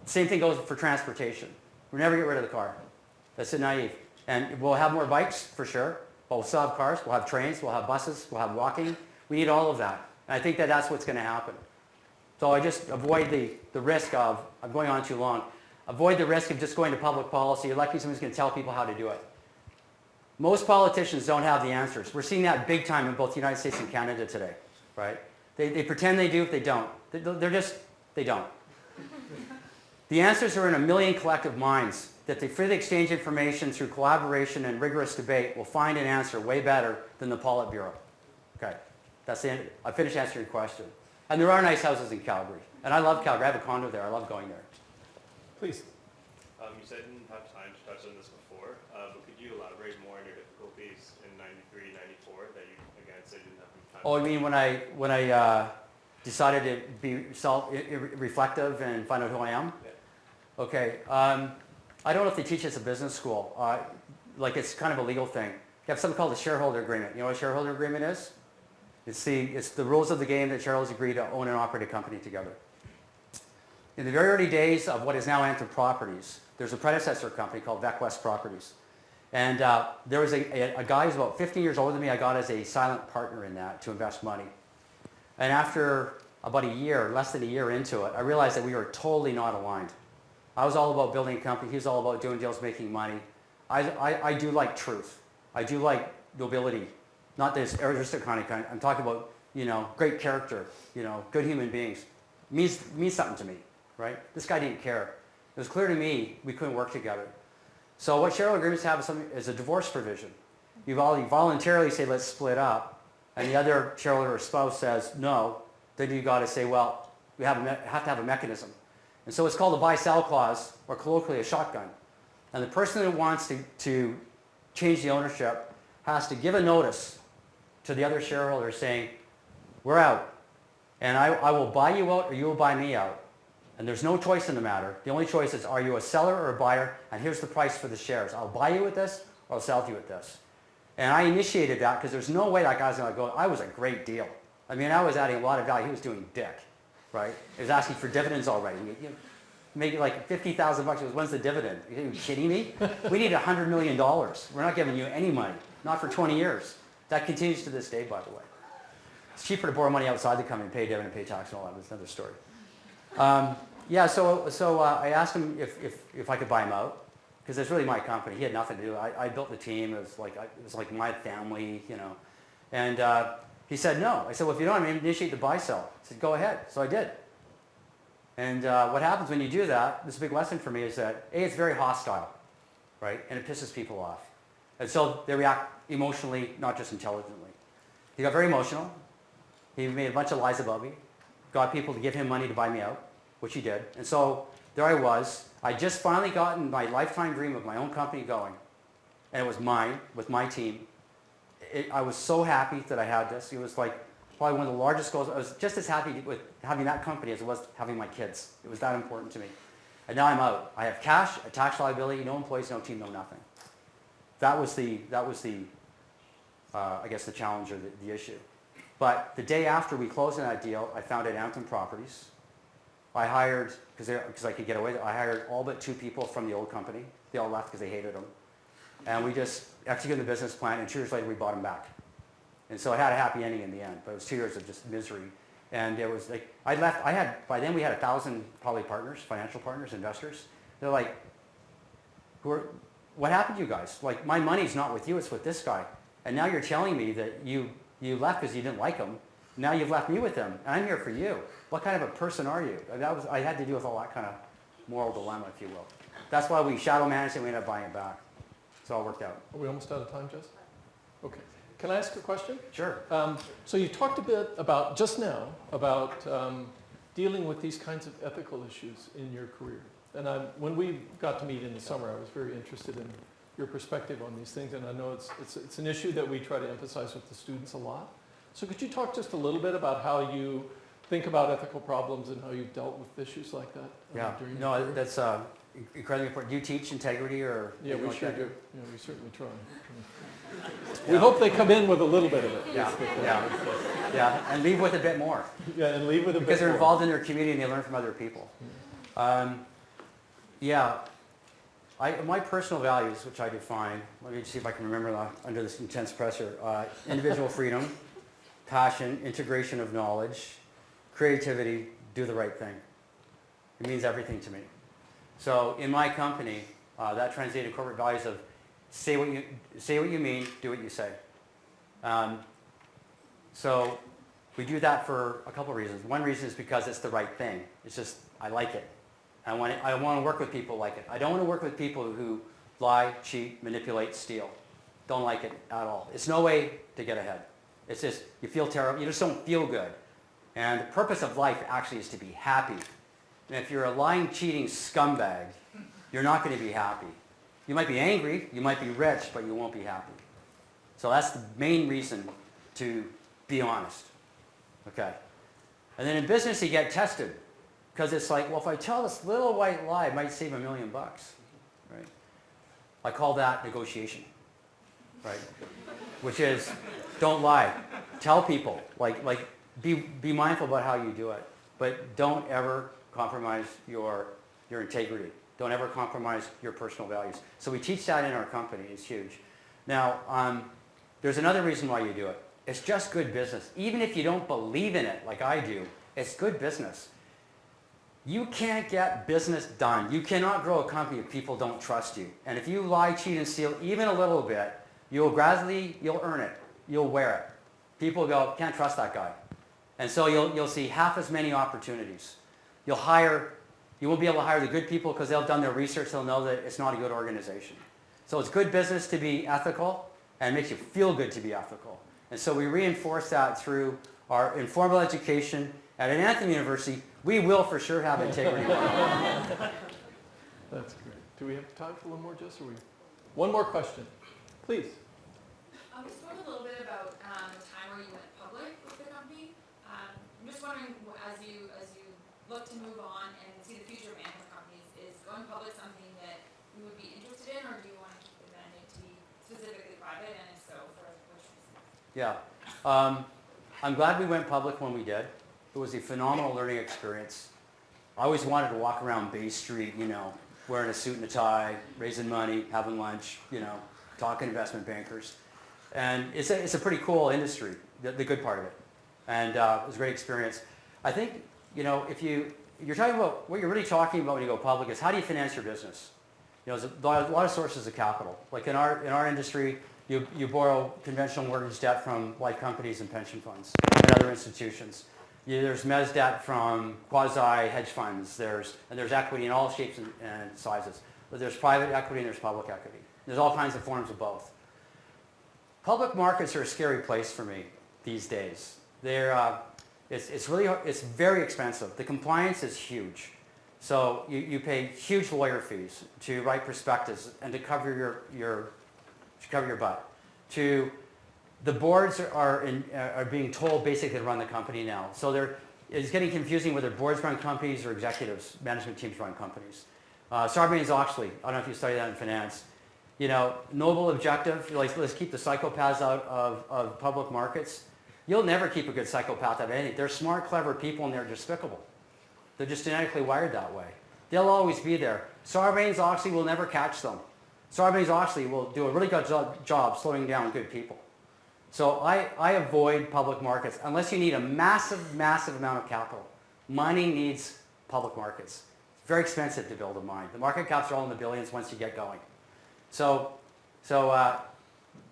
Same thing goes for transportation. We'll never get rid of the car. That's naive. And we'll have more bikes for sure, but we'll still have cars, we'll have trains, we'll have buses, we'll have walking. We need all of that. And I think that that's what's going to happen. So I just avoid the risk of, I'm going on too long, avoid the risk of just going to public policy, electing someone who's going to tell people how to do it. Most politicians don't have the answers. We're seeing that big time in both the United States and Canada today, right? They pretend they do if they don't. They don't. The answers are in a million collective minds that they freely exchange information through collaboration and rigorous debate will find an answer way better than the Politburo. Okay, that's the end. I finished answering your question. And there are nice houses in Calgary. And I love Calgary. I have a condo there. I love going there. Please. You said you didn't have time to touch on this before, but could you elaborate more on your difficulties in 93, 94 that you, again, said you didn't have time? Oh, you mean when I decided to be self-reflective and find out who I am? Yeah. Okay. I don't know if they teach this at business school. Like it's kind of a legal thing. You have something called a shareholder agreement. You know what a shareholder agreement is? It's the rules of the game that shareholders agree to own and operate a company together. In the very early days of what is now Anthem Properties, there's a predecessor company called VecWest Properties. And there was a guy who's about 15 years older than me. I got as a silent partner in that to invest money. And after about a year, less than a year into it, I realized that we were totally not aligned. I was all about building a company. He was all about doing deals, making money. I do like truth. I do like nobility. Not this aristocratic kind. I'm talking about, great character, good human beings. Means something to me, right? This guy didn't care. It was clear to me we couldn't work together. So what shareholder agreements have is a divorce provision. You voluntarily say, let's split up, and the other shareholder or spouse says no, then you got to say, well, we have to have a mechanism. And so it's called a buy-sell clause, or colloquially a shotgun. And the person that wants to change the ownership has to give a notice to the other shareholder saying, we're out, and I will buy you out or you will buy me out. And there's no choice in the matter. The only choice is, are you a seller or a buyer? And here's the price for the shares. I'll buy you with this, or I'll sell to you with this. And I initiated that because there's no way that guy was going to go. I was a great deal. I mean, I was adding a lot of value. He was doing dick, right? He was asking for dividends already. Maybe like $50,000. When's the dividend? Are you kidding me? We need $100 million. We're not giving you any money, not for 20 years. That continues to this day, by the way. It's cheaper to borrow money outside the company, pay dividend, pay tax, and all that. That's another story. So I asked him if I could buy him out, because it's really my company. He had nothing to do. I built the team. It was like my family, And he said no. I said, well, if you don't, I'm going to initiate the buy-sell. I said, go ahead. So I did. And what happens when you do that, this big lesson for me is that, A, it's very hostile, right? And it pisses people off. And so they react emotionally, not just intelligently. He got very emotional. He made a bunch of lies about me, got people to give him money to buy me out, which he did. And so there I was. I just finally gotten my lifetime dream of my own company going. And it was mine, with my team. I was so happy that I had this. It was like probably one of the largest goals. I was just as happy with having that company as it was having my kids. It was that important to me. And now I'm out. I have cash, a tax liability, no employees, no team, no nothing. That was the I guess the challenge or the issue. But the day after we closed on that deal, I founded Anthem Properties. I hired, because I could get away with it, I hired all but 2 people from the old company. They all left because they hated them. And we just executed the business plan, and 2 years later we bought them back. And so it had a happy ending in the end, but it was 2 years of just misery. And it was like, by then we had 1,000 probably partners, financial partners, investors. They're like, what happened to you guys? Like, my money's not with you, it's with this guy. And now you're telling me that you left because you didn't like him. Now you've left me with him, and I'm here for you. What kind of a person are you? I had to deal with all that kind of moral dilemma, if you will. That's why we shadow managed and we ended up buying it back. So it all worked out. Are we almost out of time, Jess? Okay. Can I ask a question? Sure. So you talked a bit about, just now, about dealing with these kinds of ethical issues in your career. And when we got to meet in the summer, I was very interested in your perspective on these things. And I know it's an issue that we try to emphasize with the students a lot. So could you talk just a little bit about how you think about ethical problems and how you've dealt with issues like that? During your career? That's incredibly important. Do you teach integrity or? Yeah, we sure do. Yeah, we certainly try. We hope they come in with a little bit of it. Yeah, and leave with a bit more. Yeah, and leave with a bit more. Because they're involved in their community and they learn from other people. My personal values, which I define, let me see if I can remember that under this intense pressure. Individual freedom, passion, integration of knowledge, creativity, do the right thing. It means everything to me. So in my company, that translated corporate values of say what you mean, do what you say. So we do that for a couple of reasons. One reason is because it's the right thing. It's just, I like it. I want to work with people like it. I don't want to work with people who lie, cheat, manipulate, steal. Don't like it at all. It's no way to get ahead. It's just, you feel terrible. You just don't feel good. And the purpose of life actually is to be happy. And if you're a lying, cheating scumbag, you're not going to be happy. You might be angry, you might be rich, but you won't be happy. So that's the main reason to be honest. Okay. And then in business, you get tested. Because it's like, well, if I tell this little white lie, it might save $1 million, right? I call that negotiation, right? Which is Don't lie. Tell people. Be mindful about how you do it. But don't ever compromise your integrity. Don't ever compromise your personal values. So we teach that in our company. It's huge. Now, there's another reason why you do it. It's just good business. Even if you don't believe in it like I do, it's good business. You can't get business done. You cannot grow a company if people don't trust you. And if you lie, cheat, and steal even a little bit, you'll earn it. You'll wear it. People go, can't trust that guy. And so you'll see half as many opportunities. You won't be able to hire the good people because they'll done their research. They'll know that it's not a good organization. So it's good business to be ethical, and it makes you feel good to be ethical. And so we reinforce that through our informal education. At an Anthem University, we will for sure have integrity. That's great. Do we have time for one more, Jess? One more question, please. We spoke a little bit about the time where you went public with the company. I'm just wondering, as you look to move on and see the future of Anthem companies, is going public something that you would be interested in, or do you want to keep the mandate to be specifically private, and if so, for which reason? Yeah. I'm glad we went public when we did. It was a phenomenal learning experience. I always wanted to walk around Bay Street, wearing a suit and a tie, raising money, having lunch, talking investment bankers. And it's a pretty cool industry, the good part of it. And it was a great experience. I think, if you're talking about, what you're really talking about when you go public is how do you finance your business? There's a lot of sources of capital. Like in our industry, you borrow conventional mortgage debt from life companies and pension funds and other institutions. There's mezz debt from quasi-hedge funds. There's equity in all shapes and sizes. But there's private equity and there's public equity. There's all kinds of forms of both. Public markets are a scary place for me these days. It's very expensive. The compliance is huge. So you pay huge lawyer fees to write prospectus and to cover your butt. The boards are being told basically to run the company now. So it's getting confusing whether boards run companies or executives, management teams run companies. Sarbanes-Oxley, I don't know if you studied that in finance. Noble objective, let's keep the psychopaths out of public markets. You'll never keep a good psychopath out of anything. They're smart, clever people, and they're despicable. They're just genetically wired that way. They'll always be there. Sarbanes-Oxley will never catch them. Sarbanes-Oxley will do a really good job slowing down good people. So I avoid public markets unless you need a massive, massive amount of capital. Mining needs public markets. It's very expensive to build a mine. The market caps are all in the billions once you get going. So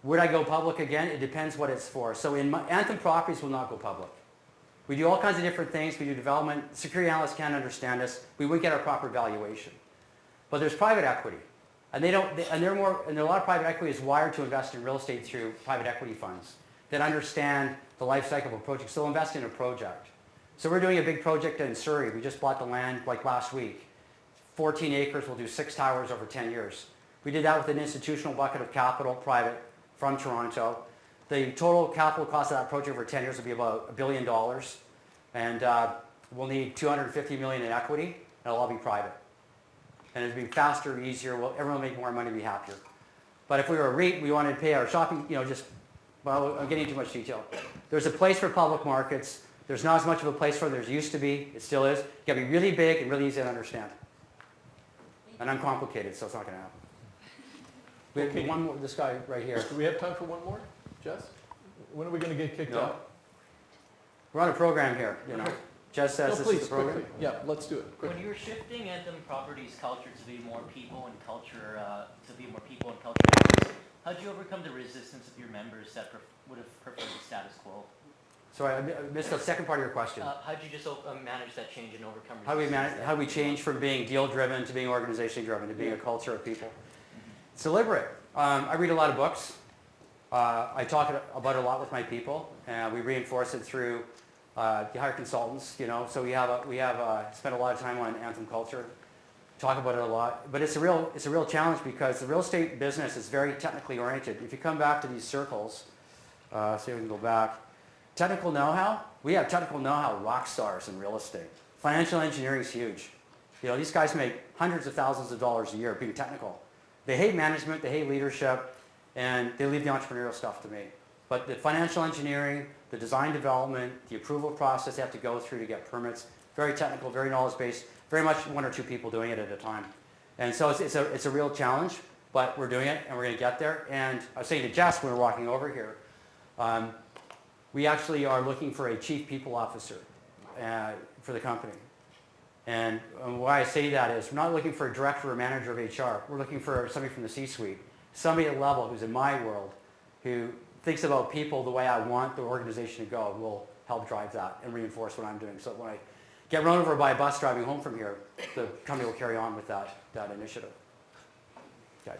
would I go public again? It depends what it's for. So Anthem Properties will not go public. We do all kinds of different things. We do development. Security analysts can't understand us. We would get our proper valuation. But there's private equity. And a lot of private equity is wired to invest in real estate through private equity funds that understand the life cycle of a project. So they'll invest in a project. So we're doing a big project in Surrey. We just bought the land last week. 14 acres. We'll do 6 towers over 10 years. We did that with an institutional bucket of capital, private, from Toronto. The total capital cost of that project over 10 years will be about $1 billion. And we'll need $250 million in equity, and it'll all be private. And it'd be faster, easier, everyone will make more money, be happier. But if we were a REIT, we wanted to pay our shopping, I'm getting too much detail. There's a place for public markets. There's not as much of a place for there used to be. It still is. You got to be really big and really easy to understand. And I'm complicated, so it's not going to happen. We have one more, this guy right here. Do we have time for one more, Jess? When are we going to get kicked out? We're on a program here, Okay. Jess says this is the program. Quickly. Yeah, let's do it. Quick. When you're shifting Anthem Properties culture to be more people and culture, how did you overcome the resistance of your members that would have preferred the status quo? Sorry, I missed the second part of your question. How did you just manage that change and overcome resistance? How do we change from being deal-driven to being organization-driven to being a culture of people? It's deliberate. I read a lot of books. I talk about it a lot with my people, and we reinforce it through you hire consultants, So we have spent a lot of time on Anthem culture, talk about it a lot. But it's a real challenge because the real estate business is very technically oriented. If you come back to these circles, see if we can go back. Technical know-how. We have technical know-how rock stars in real estate. Financial engineering is huge. These guys make hundreds of thousands of dollars a year being technical. They hate management, they hate leadership, and they leave the entrepreneurial stuff to me. But the financial engineering, the design development, the approval process they have to go through to get permits, very technical, very knowledge-based, very much one or two people doing it at a time. And so it's a real challenge, but we're doing it and we're going to get there. And I was saying to Jess when we were walking over here, we actually are looking for a chief people officer for the company. And why I say that is we're not looking for a director or manager of HR. We're looking for somebody from the C-suite, somebody at level who's in my world, who thinks about people the way I want the organization to go, will help drive that and reinforce what I'm doing. So when I get run over by a bus driving home from here, the company will carry on with that initiative. Okay.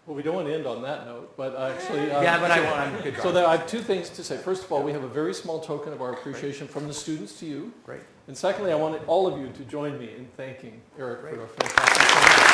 Well, we don't want to end on that note, but actually... yeah, but I'm a good driver. So I have two things to say. First of all, we have a very small token of our appreciation from the students to you. Great. And secondly, I want all of you to join me in thanking Eric for a fantastic